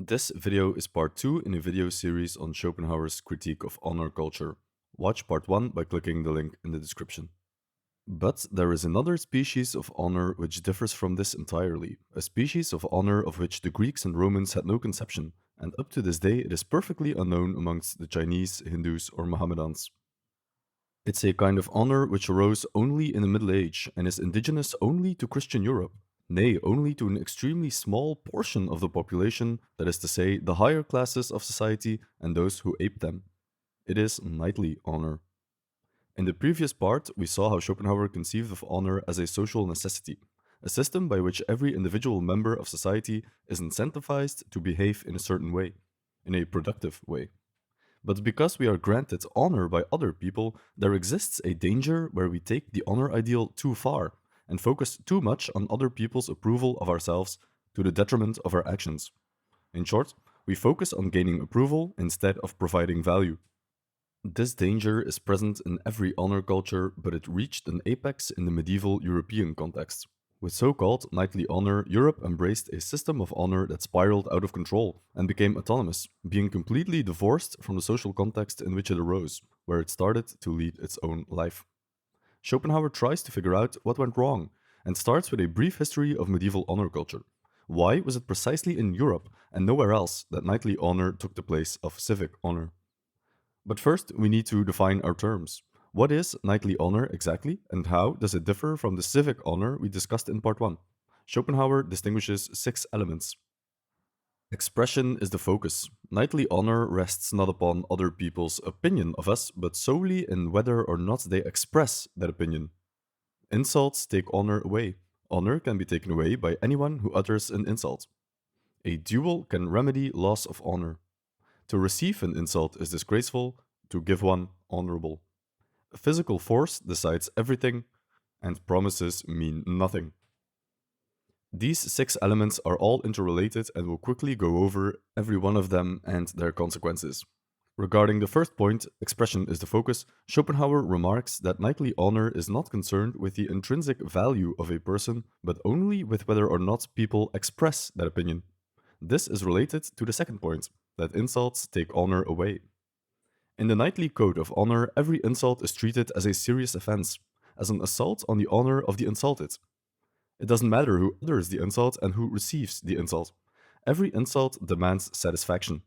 This video is part 2 in a video series on Schopenhauer's critique of honor culture. Watch part 1 by clicking the link in the description. But there is another species of honor which differs from this entirely, a species of honor of which the Greeks and Romans had no conception, and up to this day it is perfectly unknown amongst the Chinese, Hindus, or Mohammedans. It's a kind of honor which arose only in the Middle Age and is indigenous only to Christian Europe, nay, only to an extremely small portion of the population, that is to say, the higher classes of society and those who ape them. It is knightly honor. In the previous part, we saw how Schopenhauer conceived of honor as a social necessity, a system by which every individual member of society is incentivized to behave in a certain way, in a productive way. But because we are granted honor by other people, there exists a danger where we take the honor ideal too far and focus too much on other people's approval of ourselves to the detriment of our actions. In short, we focus on gaining approval instead of providing value. This danger is present in every honor culture, but it reached an apex in the medieval European context. With so-called knightly honor, Europe embraced a system of honor that spiraled out of control and became autonomous, being completely divorced from the social context in which it arose, where it started to lead its own life. Schopenhauer tries to figure out what went wrong and starts with a brief history of medieval honor culture. Why was it precisely in Europe and nowhere else that knightly honor took the place of civic honor? But first, we need to define our terms. What is knightly honor exactly, and how does it differ from the civic honor we discussed in part 1? Schopenhauer distinguishes 6 elements. Expression is the focus. Knightly honor rests not upon other people's opinion of us, but solely in whether or not they express that opinion. Insults take honor away. Honor can be taken away by anyone who utters an insult. A duel can remedy loss of honor. To receive an insult is disgraceful, to give one honorable. Physical force decides everything, and promises mean nothing. These 6 elements are all interrelated and will quickly go over every one of them and their consequences. Regarding the first point, expression is the focus, Schopenhauer remarks that knightly honor is not concerned with the intrinsic value of a person, but only with whether or not people express that opinion. This is related to the second point, that insults take honor away. In the knightly code of honor, every insult is treated as a serious offense, as an assault on the honor of the insulted. It doesn't matter who utters the insult and who receives the insult. Every insult demands satisfaction.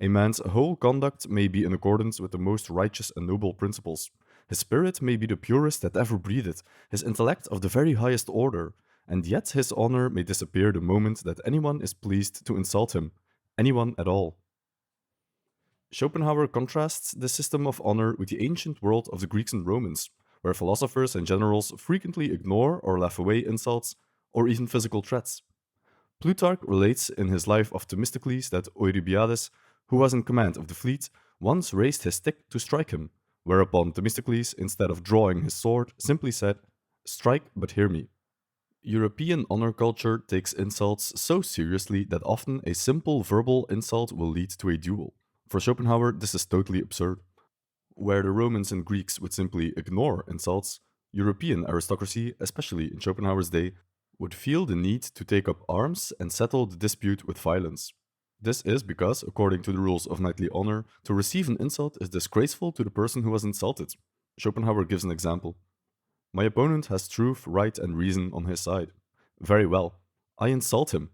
A man's whole conduct may be in accordance with the most righteous and noble principles. His spirit may be the purest that ever breathed, his intellect of the very highest order, and yet his honor may disappear the moment that anyone is pleased to insult him, anyone at all. Schopenhauer contrasts this system of honor with the ancient world of the Greeks and Romans, where philosophers and generals frequently ignore or laugh away insults or even physical threats. Plutarch relates in his life of Themistocles that Eurybiades, who was in command of the fleet, once raised his stick to strike him, whereupon Themistocles, instead of drawing his sword, simply said, "Strike, but hear me." European honor culture takes insults so seriously that often a simple verbal insult will lead to a duel. For Schopenhauer, this is totally absurd. Where the Romans and Greeks would simply ignore insults, European aristocracy, especially in Schopenhauer's day, would feel the need to take up arms and settle the dispute with violence. This is because, according to the rules of knightly honor, to receive an insult is disgraceful to the person who was insulted. Schopenhauer gives an example. My opponent has truth, right, and reason on his side. Very well. I insult him.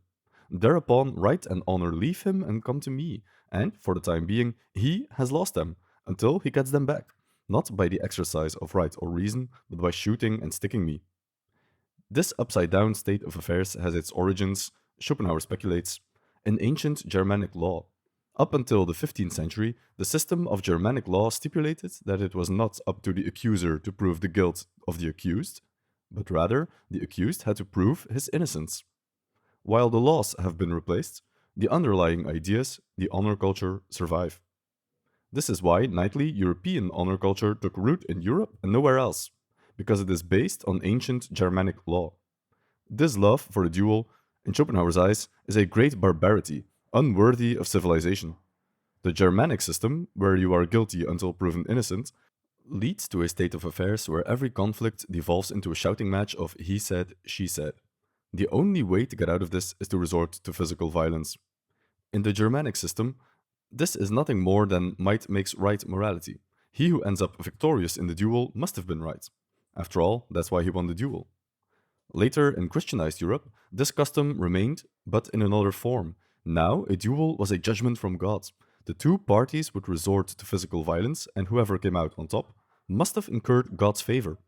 Thereupon, right and honor leave him and come to me, and, for the time being, he has lost them, until he gets them back, not by the exercise of right or reason, but by shooting and sticking me. This upside-down state of affairs has its origins, Schopenhauer speculates, in ancient Germanic law. Up until the 15th century, the system of Germanic law stipulated that it was not up to the accuser to prove the guilt of the accused, but rather the accused had to prove his innocence. While the laws have been replaced, the underlying ideas, the honor culture, survive. This is why knightly European honor culture took root in Europe and nowhere else, because it is based on ancient Germanic law. This love for the duel, in Schopenhauer's eyes, is a great barbarity, unworthy of civilization. The Germanic system, where you are guilty until proven innocent, leads to a state of affairs where every conflict devolves into a shouting match of he said, she said. The only way to get out of this is to resort to physical violence. In the Germanic system, this is nothing more than might makes right morality. He who ends up victorious in the duel must have been right. After all, that's why he won the duel. Later, in Christianized Europe, this custom remained, but in another form. Now, a duel was a judgment from God. The two parties would resort to physical violence, and whoever came out on top must have incurred God's favor.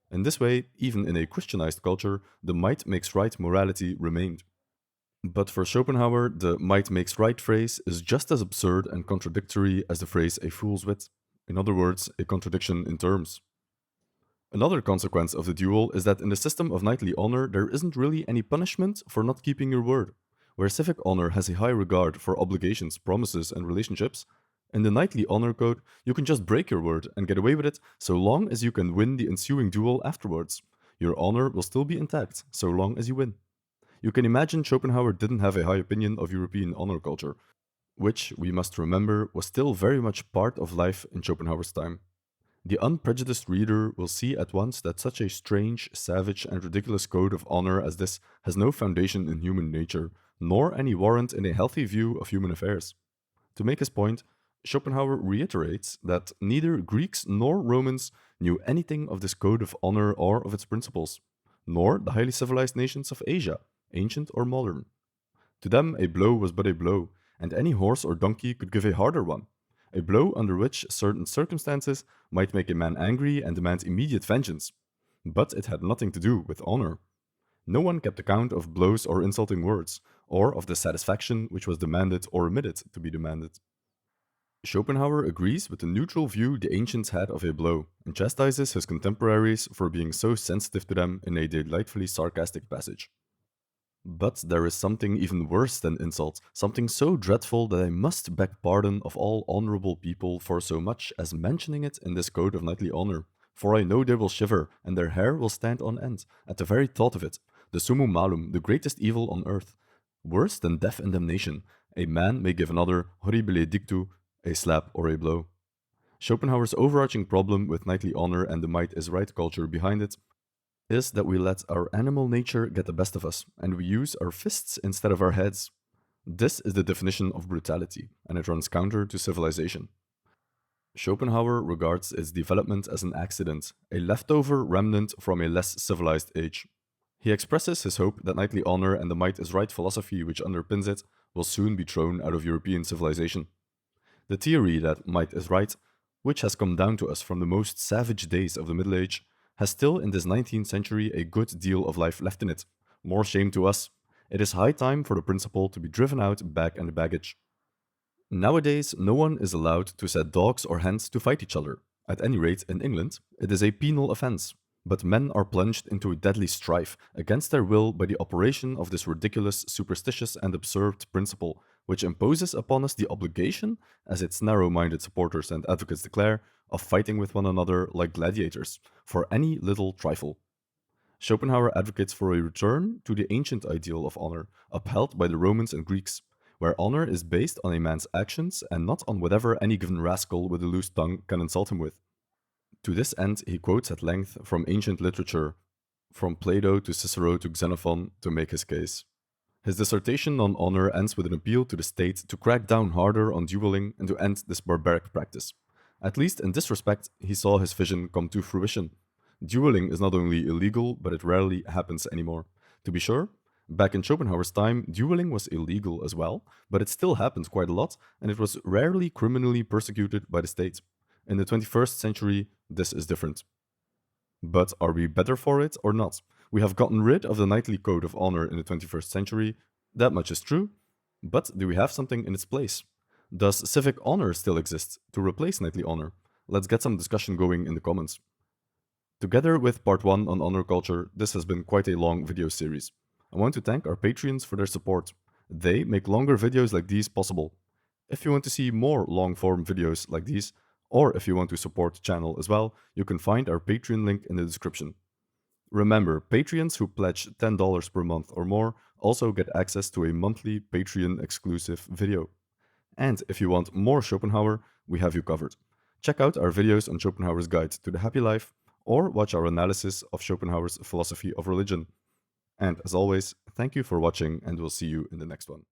In this way, even in a Christianized culture, the might makes right morality remained. But for Schopenhauer, the might makes right phrase is just as absurd and contradictory as the phrase a fool's wit. In other words, a contradiction in terms. Another consequence of the duel is that in the system of knightly honor, there isn't really any punishment for not keeping your word. Where civic honor has a high regard for obligations, promises, and relationships, in the knightly honor code, you can just break your word and get away with it so long as you can win the ensuing duel afterwards. Your honor will still be intact so long as you win. You can imagine Schopenhauer didn't have a high opinion of European honor culture, which, we must remember, was still very much part of life in Schopenhauer's time. The unprejudiced reader will see at once that such a strange, savage, and ridiculous code of honor as this has no foundation in human nature, nor any warrant in a healthy view of human affairs. To make his point, Schopenhauer reiterates that neither Greeks nor Romans knew anything of this code of honor or of its principles, nor the highly civilized nations of Asia, ancient or modern. To them, a blow was but a blow, and any horse or donkey could give a harder one. A blow under which certain circumstances might make a man angry and demand immediate vengeance. But it had nothing to do with honor. No one kept account of blows or insulting words, or of the satisfaction which was demanded or omitted to be demanded. Schopenhauer agrees with the neutral view the ancients had of a blow, and chastises his contemporaries for being so sensitive to them in a delightfully sarcastic passage. But there is something even worse than insult, something so dreadful that I must beg pardon of all honorable people for so much as mentioning it in this code of knightly honor. For I know they will shiver, and their hair will stand on end, at the very thought of it. The summum malum, the greatest evil on earth. Worse than death and damnation. A man may give another horribile dictu, a slap or a blow. Schopenhauer's overarching problem with knightly honor and the might is right culture behind it is that we let our animal nature get the best of us, and we use our fists instead of our heads. This is the definition of brutality, and it runs counter to civilization. Schopenhauer regards its development as an accident, a leftover remnant from a less civilized age. He expresses his hope that knightly honor and the might is right philosophy which underpins it will soon be thrown out of European civilization. The theory that might is right, which has come down to us from the most savage days of the Middle Age, has still in this 19th century a good deal of life left in it. More shame to us. It is high time for the principle to be driven out back in the baggage. Nowadays, no one is allowed to set dogs or hens to fight each other. At any rate, in England, it is a penal offense. But men are plunged into a deadly strife against their will by the operation of this ridiculous, superstitious, and absurd principle, which imposes upon us the obligation, as its narrow minded supporters and advocates declare, of fighting with one another like gladiators, for any little trifle. Schopenhauer advocates for a return to the ancient ideal of honor, upheld by the Romans and Greeks, where honor is based on a man's actions and not on whatever any given rascal with a loose tongue can insult him with. To this end, he quotes at length from ancient literature, from Plato to Cicero to Xenophon, to make his case. His dissertation on honor ends with an appeal to the state to crack down harder on dueling and to end this barbaric practice. At least in this respect, he saw his vision come to fruition. Dueling is not only illegal, but it rarely happens anymore. To be sure, back in Schopenhauer's time, dueling was illegal as well, but it still happens quite a lot, and it was rarely criminally persecuted by the state. In the 21st century, this is different. But are we better for it or not? We have gotten rid of the knightly code of honor in the 21st century. That much is true. But do we have something in its place? Does civic honor still exist to replace knightly honor? Let's get some discussion going in the comments. Together with part 1 on honor culture, this has been quite a long video series. I want to thank our Patreons for their support. They make longer videos like these possible. If you want to see more long-form videos like these, or if you want to support the channel as well, you can find our Patreon link in the description. Remember, Patreons who pledge $10 per month or more also get access to a monthly Patreon exclusive video. And if you want more Schopenhauer, we have you covered. Check out our videos on Schopenhauer's Guide to the Happy Life, or watch our analysis of Schopenhauer's philosophy of religion. And as always, thank you for watching, and we'll see you in the next one.